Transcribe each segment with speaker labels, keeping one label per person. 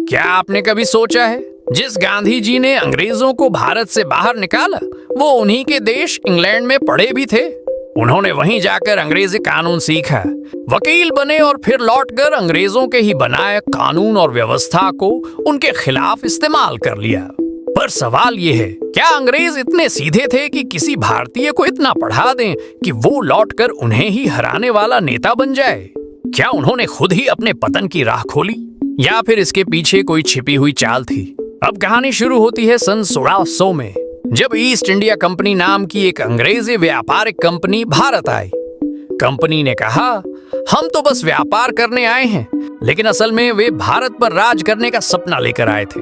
Speaker 1: क्या आपने कभी सोचा है, जिस गांधी जी ने अंग्रेजों को भारत से बाहर निकाला वो उन्हीं के देश इंग्लैंड में पढ़े भी थे। उन्होंने वहीं जाकर अंग्रेजी कानून सीखा, वकील बने और फिर लौटकर अंग्रेजों के ही बनाए कानून और व्यवस्था को उनके खिलाफ इस्तेमाल कर लिया। पर सवाल ये है, क्या अंग्रेज इतने सीधे थे कि किसी भारतीय को इतना पढ़ा दें कि वो लौटकर उन्हें ही हराने वाला नेता बन जाए? क्या उन्होंने खुद ही अपने पतन की राह खोली, या फिर इसके पीछे कोई छिपी हुई चाल थी? अब कहानी शुरू होती है सन 1600 में, जब ईस्ट इंडिया कंपनी नाम की एक अंग्रेजी व्यापारिक कंपनी भारत आई। कंपनी ने कहा, हम तो बस व्यापार करने आए हैं, लेकिन असल में वे भारत पर राज करने का सपना लेकर आए थे।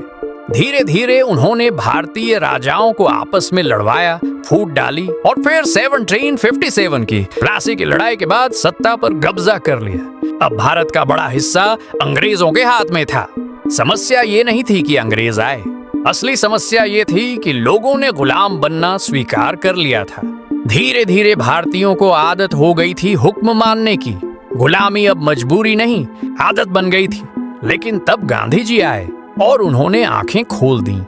Speaker 1: धीरे धीरे उन्होंने भारतीय राजाओं को आपस में लड़वाया, फूट डाली और फिर 1757 की प्लासी की लड़ाई के बाद सत्ता पर कब्जा कर लिया। अब भारत का बड़ा हिस्सा अंग्रेजों के हाथ में था। समस्या ये नहीं थी कि अंग्रेज आए, असली समस्या ये थी कि लोगों ने गुलाम बनना स्वीकार कर लिया था। धीरे धीरे भारतीयों को आदत हो गई थी हुक्म मानने की। गुलामी अब मजबूरी नहीं, आदत बन गई थी। लेकिन तब गांधी जी आए और उन्होंने आंखें खोल दी।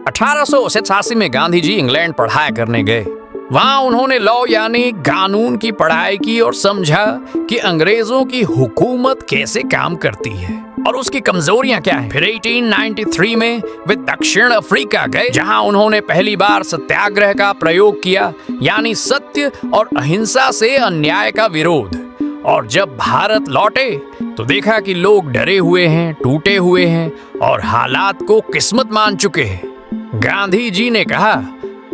Speaker 1: 1888 में गांधी जी इंग्लैंड पढ़ाई करने गए। वहां उन्होंने लॉ यानी कानून की पढ़ाई की और समझा कि अंग्रेजों की हुकूमत कैसे काम करती है और उसकी कमजोरियां क्या हैं। फिर 1893 में वे दक्षिण अफ्रीका गए, जहां उन्होंने पहली बार सत्याग्रह का प्रयोग किया, यानी सत्य और अहिंसा से अन्याय का विरोध। और जब भारत लौटे तो देखा कि लोग डरे हुए हैं, टूटे हुए हैं और हालात को किस्मत मान चुके हैं। गांधी जी ने कहा,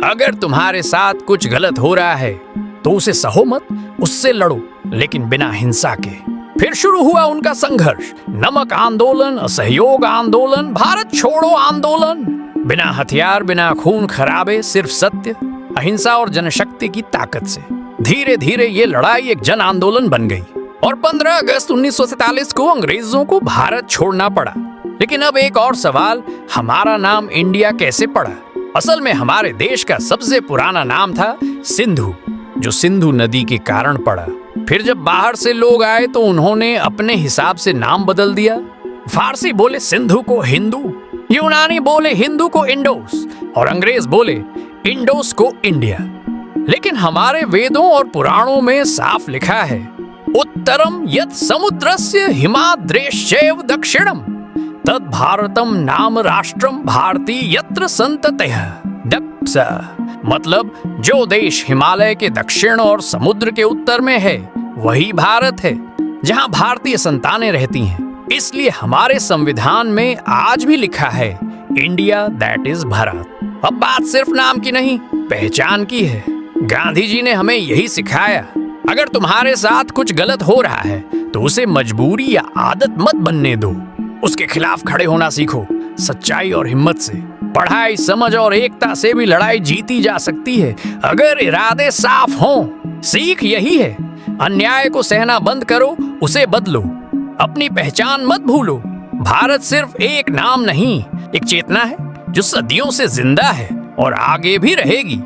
Speaker 1: अगर तुम्हारे साथ कुछ गलत हो रहा है तो उसे सहो मत, उससे लड़ो, लेकिन बिना हिंसा के। फिर शुरू हुआ उनका संघर्ष, नमक आंदोलन, असहयोग आंदोलन, भारत छोड़ो आंदोलन। बिना हथियार, बिना खून खराबे, सिर्फ सत्य, अहिंसा और जनशक्ति की ताकत से धीरे धीरे ये लड़ाई एक जन आंदोलन बन गई और 15 अगस्त 1947 को अंग्रेजों को भारत छोड़ना पड़ा। लेकिन अब एक और सवाल, हमारा नाम इंडिया कैसे पड़ा? असल में हमारे देश का सबसे पुराना नाम था सिंधु, जो सिंधु नदी के कारण पड़ा। फिर जब बाहर से लोग आए तो उन्होंने अपने हिसाब से नाम बदल दिया। फारसी बोले सिंधु को हिंदू, यूनानी बोले हिंदू को इंडोस और अंग्रेज बोले इंडोस को इंडिया। लेकिन हमारे वेदों और पुराणों में साफ लिखा है, उत्तरम यत् समुद्रस्य हिमाद्रेश्चैव दक्षिणम तद भारतम नाम राष्ट्रम भारती यत्र संततयः दक्ष। मतलब जो देश हिमालय के दक्षिण और समुद्र के उत्तर में है वही भारत है, जहां भारतीय संतानें रहती हैं। इसलिए हमारे संविधान में आज भी लिखा है इंडिया दैट इज भारत। अब बात सिर्फ नाम की नहीं, पहचान की है। गांधी जी ने हमें यही सिखाया, अगर तुम्हारे साथ कुछ गलत हो रहा है तो उसे मजबूरी या आदत मत बनने दो, उसके खिलाफ खड़े होना सीखो। सच्चाई और हिम्मत से, पढ़ाई, समझ और एकता से भी लड़ाई जीती जा सकती है, अगर इरादे साफ हों। सीख यही है, अन्याय को सहना बंद करो, उसे बदलो, अपनी पहचान मत भूलो। भारत सिर्फ एक नाम नहीं, एक चेतना है जो सदियों से जिंदा है और आगे भी रहेगी।